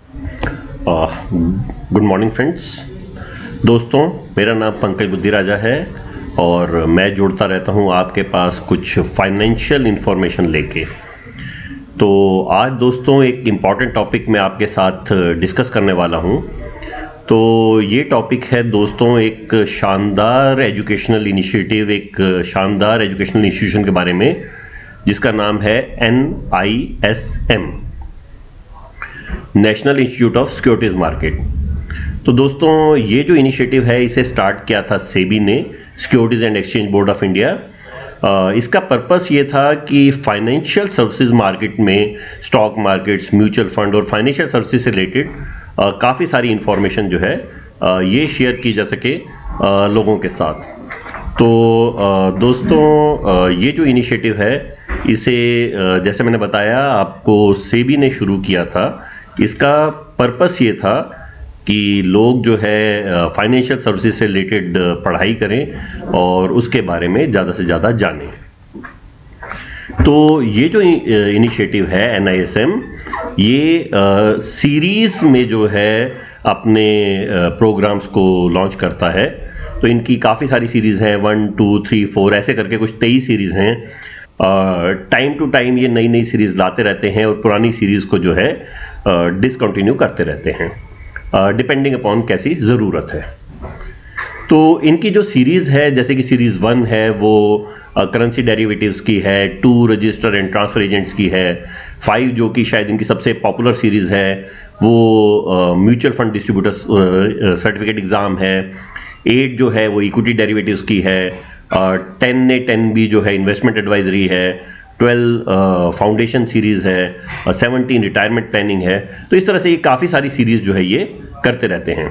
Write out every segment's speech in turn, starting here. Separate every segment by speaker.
Speaker 1: Good morning friends. दोस्तों, मेरा नाम पंकज बुद्धिराजा है और मैं जुड़ता रहता हूं आपके पास कुछ फाइनेंशियल इंफॉर्मेशन लेके। तो आज दोस्तों एक इम्पॉर्टेंट टॉपिक मैं आपके साथ डिस्कस करने वाला हूं। तो ये टॉपिक है दोस्तों एक शानदार एजुकेशनल इनिशिएटिव, एक शानदार एजुकेशनल इंस्टीट्यूशन के बारे में जिसका नाम है NISM, national institute of securities market. तो दोस्तों ये जो इनिशिएटिव है इसे स्टार्ट किया था सेबी ने, securities and exchange board of India. इसका पर्पस ये था कि फाइनेंशियल सर्विसेज मार्केट में स्टॉक मार्केट्स, म्यूचुअल फंड और फाइनेंशियल सर्विसेज से रिलेटेड काफ़ी सारी इंफॉर्मेशन जो है ये शेयर की जा सके लोगों के साथ। तो दोस्तों ये जो इनिशिएटिव है इसे जैसे मैंने बताया आपको सेबी ने शुरू किया था। इसका पर्पस ये था कि लोग जो है फाइनेंशियल सर्विसेज से रिलेटेड पढ़ाई करें और उसके बारे में ज़्यादा से ज़्यादा जानें। तो ये जो इनिशिएटिव है NISM, ये सीरीज़ में जो है अपने प्रोग्राम्स को लॉन्च करता है। तो इनकी काफ़ी सारी सीरीज़ हैं, 1, 2, 3, 4 ऐसे करके कुछ 23 सीरीज़ हैं। टाइम टू टाइम ये नई नई सीरीज़ लाते रहते हैं और पुरानी सीरीज़ को जो है डिसकंटिन्यू करते रहते हैं, डिपेंडिंग अपॉन कैसी ज़रूरत है। तो इनकी जो सीरीज़ है, जैसे कि सीरीज़ 1 है वो करेंसी डेरिवेटिव्स की है, 2 रजिस्टर एंड ट्रांसफर एजेंट्स की है, 5 जो कि शायद इनकी सबसे पॉपुलर सीरीज़ है वो mutual fund distributor certificate exam है, 8 जो है वो इक्विटी डेरिवेटिव्स की है, 10A10B जो है इन्वेस्टमेंट एडवाइजरी है, 12 फाउंडेशन सीरीज़ है, 17 रिटायरमेंट प्लानिंग है। तो इस तरह से ये काफ़ी सारी सीरीज़ जो है ये करते रहते हैं।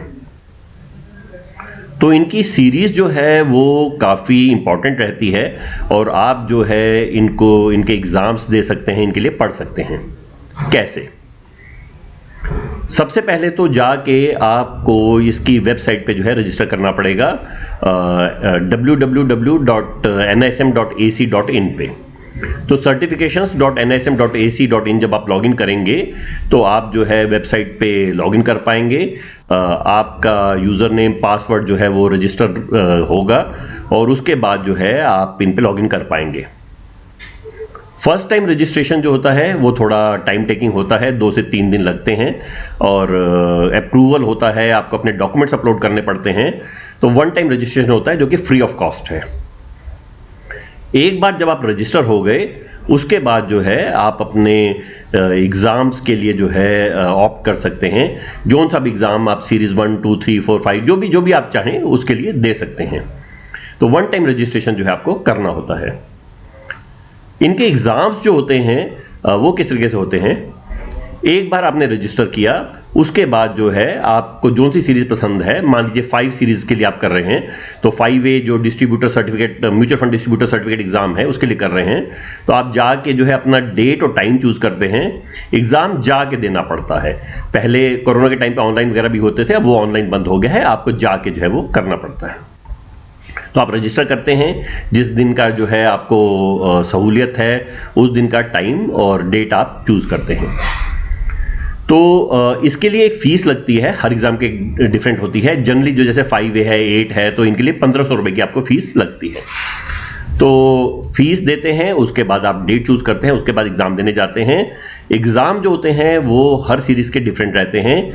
Speaker 1: तो इनकी सीरीज़ जो है वो काफ़ी इम्पॉर्टेंट रहती है और आप जो है इनको इनके एग्ज़ाम्स दे सकते हैं, इनके लिए पढ़ सकते हैं। कैसे? सबसे पहले तो जाके आपको इसकी वेबसाइट पे जो है रजिस्टर करना पड़ेगा www.nism.ac.in पे। तो certifications.nism.ac.in जब आप लॉगिन करेंगे तो आप जो है वेबसाइट पे लॉगिन कर पाएंगे। आपका यूज़र नेम, पासवर्ड जो है वो रजिस्टर होगा और उसके बाद जो है आप इन पे लॉगिन कर पाएंगे। फर्स्ट टाइम रजिस्ट्रेशन जो होता है वो थोड़ा टाइम टेकिंग होता है, 2 से 3 दिन लगते हैं और अप्रूवल होता है, आपको अपने डॉक्यूमेंट्स अपलोड करने पड़ते हैं। तो 1 टाइम रजिस्ट्रेशन होता है जो कि फ्री ऑफ कॉस्ट है। एक बार जब आप रजिस्टर हो गए उसके बाद जो है आप अपने एग्ज़ाम्स के लिए जो है ऑप्ट कर सकते हैं। जोन सा भी एग्ज़ाम आप सीरीज़ 1, 2, 3, 4, 5 जो भी आप चाहें उसके लिए दे सकते हैं। तो 1 टाइम रजिस्ट्रेशन जो है आपको करना होता है। इनके एग्ज़ाम्स जो होते हैं वो किस तरीके से होते हैं, एक बार आपने रजिस्टर किया उसके बाद जो है आपको जो सी सीरीज़ पसंद है, मान लीजिए 5 सीरीज़ के लिए आप कर रहे हैं तो 5A जो distributor certificate, mutual fund distributor certificate exam है उसके लिए कर रहे हैं, तो आप जाके जो है अपना डेट और टाइम चूज़ करते हैं। एग्ज़ाम जाके देना पड़ता है। पहले कोरोना के टाइम पे ऑनलाइन वगैरह भी होते थे, अब वो ऑनलाइन बंद हो गया है, आपको जाके जो है वो करना पड़ता है। तो आप रजिस्टर करते हैं, जिस दिन का जो है आपको सहूलियत है उस दिन का टाइम और डेट आप चूज़ करते हैं। तो इसके लिए एक फ़ीस लगती है, हर एग्ज़ाम के डिफरेंट होती है। जनरली जो जैसे 5A है, 8 है, तो इनके लिए 1500 रुपये की आपको फ़ीस लगती है। तो फीस देते हैं, उसके बाद आप डेट चूज़ करते हैं, उसके बाद एग्ज़ाम देने जाते हैं। एग्ज़ाम जो होते हैं वो हर सीरीज़ के डिफरेंट रहते हैं।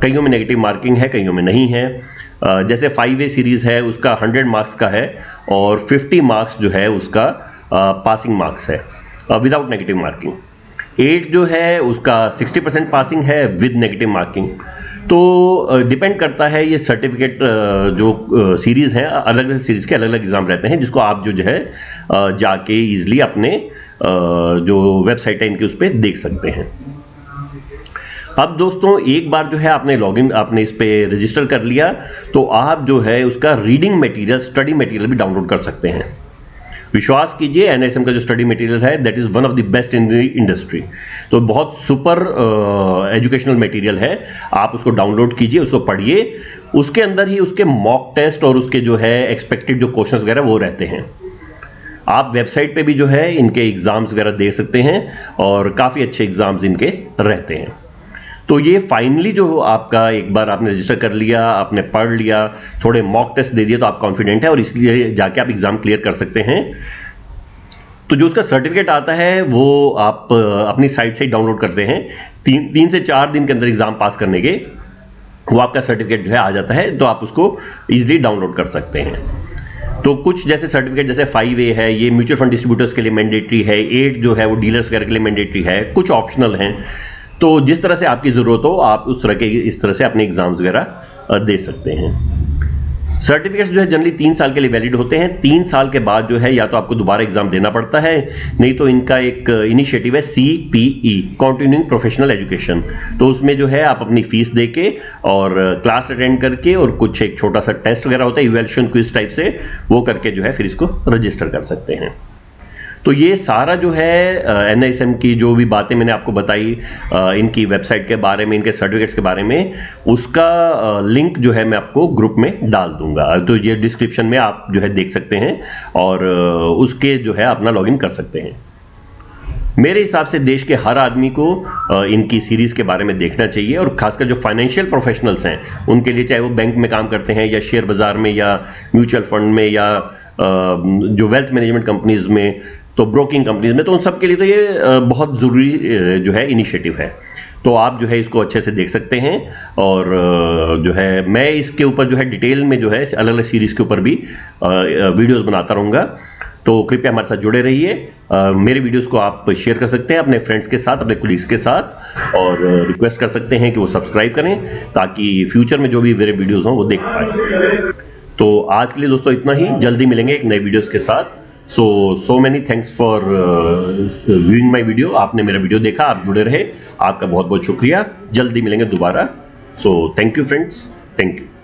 Speaker 1: कईयों में नेगेटिव मार्किंग है, कईयों में नहीं है। जैसे 5A सीरीज़ है उसका 100 मार्क्स का है और 50 मार्क्स जो है उसका पासिंग मार्क्स है विदाउट नेगेटिव मार्किंग। 8 जो है उसका 60% पासिंग है विद नेगेटिव मार्किंग। तो डिपेंड करता है, ये सर्टिफिकेट जो सीरीज़ हैं, अलग अलग सीरीज़ के अलग अलग एग्ज़ाम रहते हैं जिसको आप जो है जाके ईज़िली अपने जो वेबसाइट है इनकी उस पर देख सकते हैं। अब दोस्तों एक बार जो है आपने इस पे रजिस्टर कर लिया तो आप जो है उसका रीडिंग मटेरियल, स्टडी मटेरियल भी डाउनलोड कर सकते हैं। विश्वास कीजिए NISM का जो स्टडी मटेरियल है that is one of the best in the industry. तो बहुत सुपर एजुकेशनल मटेरियल है, आप उसको डाउनलोड कीजिए, उसको पढ़िए। उसके अंदर ही उसके मॉक टेस्ट और उसके जो है एक्सपेक्टेड जो क्वेश्चंस वगैरह वो रहते हैं। आप वेबसाइट पे भी जो है इनके एग्ज़ाम्स वगैरह देख सकते हैं और काफ़ी अच्छे एग्ज़ाम्स इनके रहते हैं। तो ये फाइनली जो आपका एक बार आपने रजिस्टर कर लिया, आपने पढ़ लिया, थोड़े मॉक टेस्ट दे दिए तो आप कॉन्फिडेंट है और इसलिए जाके आप एग्जाम क्लियर कर सकते हैं। तो जो उसका सर्टिफिकेट आता है वो आप अपनी साइट से डाउनलोड करते हैं। 3 से 4 दिन के अंदर एग्जाम पास करने के वो आपका सर्टिफिकेट जो है आ जाता है, तो आप उसको इजीली डाउनलोड कर सकते हैं। तो कुछ जैसे सर्टिफिकेट जैसे 5A है, ये म्यूचुअल फंड डिस्ट्रीब्यूटर्स के लिए मैंडेटरी है, 8 जो है वो डीलर्स वगैरह के लिए मैंडेटरी है, कुछ ऑप्शनल हैं। तो जिस तरह से आपकी ज़रूरत हो आप उस तरह के इस तरह से अपने एग्जाम्स वगैरह दे सकते हैं। सर्टिफिकेट्स जो है जनरली 3 साल के लिए वैलिड होते हैं। 3 साल के बाद जो है या तो आपको दोबारा एग्जाम देना पड़ता है, नहीं तो इनका एक इनिशिएटिव है CPE, कंटिन्यूइंग प्रोफेशनल एजुकेशन। तो उसमें जो है आप अपनी फीस दे के और क्लास अटेंड करके और कुछ एक छोटा सा टेस्ट वगैरह होता है, इवैल्यूएशन क्विज टाइप से, वो करके जो है फिर इसको रजिस्टर कर सकते हैं। तो ये सारा जो है NISM की जो भी बातें मैंने आपको बताई, इनकी वेबसाइट के बारे में, इनके सर्टिफिकेट्स के बारे में, उसका लिंक जो है मैं आपको ग्रुप में डाल दूंगा। तो ये डिस्क्रिप्शन में आप जो है देख सकते हैं और उसके जो है अपना लॉगिन कर सकते हैं। मेरे हिसाब से देश के हर आदमी को इनकी सीरीज़ के बारे में देखना चाहिए और खासकर जो फाइनेंशियल प्रोफेशनल्स हैं उनके लिए, चाहे वो बैंक में काम करते हैं या शेयर बाज़ार में या म्यूचुअल फंड में या जो वेल्थ मैनेजमेंट कंपनीज में, तो ब्रोकिंग कंपनीज में, तो उन सब के लिए तो ये बहुत ज़रूरी जो है इनिशिएटिव है। तो आप जो है इसको अच्छे से देख सकते हैं और जो है मैं इसके ऊपर जो है डिटेल में जो है अलग अलग सीरीज़ के ऊपर भी वीडियोस बनाता रहूँगा। तो कृपया हमारे साथ जुड़े रहिए। मेरे वीडियोस को आप शेयर कर सकते हैं अपने फ्रेंड्स के साथ, अपने कोलीग्स के साथ, और रिक्वेस्ट कर सकते हैं कि वो सब्सक्राइब करें ताकि फ्यूचर में जो भी मेरे वीडियोज़ हों वो देख पाएँ। तो आज के लिए दोस्तों इतना ही, जल्दी मिलेंगे एक नए वीडियोज़ के साथ। So many thanks for viewing my video. आपने मेरा वीडियो देखा, आप जुड़े रहे, आपका बहुत बहुत शुक्रिया। जल्दी मिलेंगे दोबारा। So thank you friends, thank you.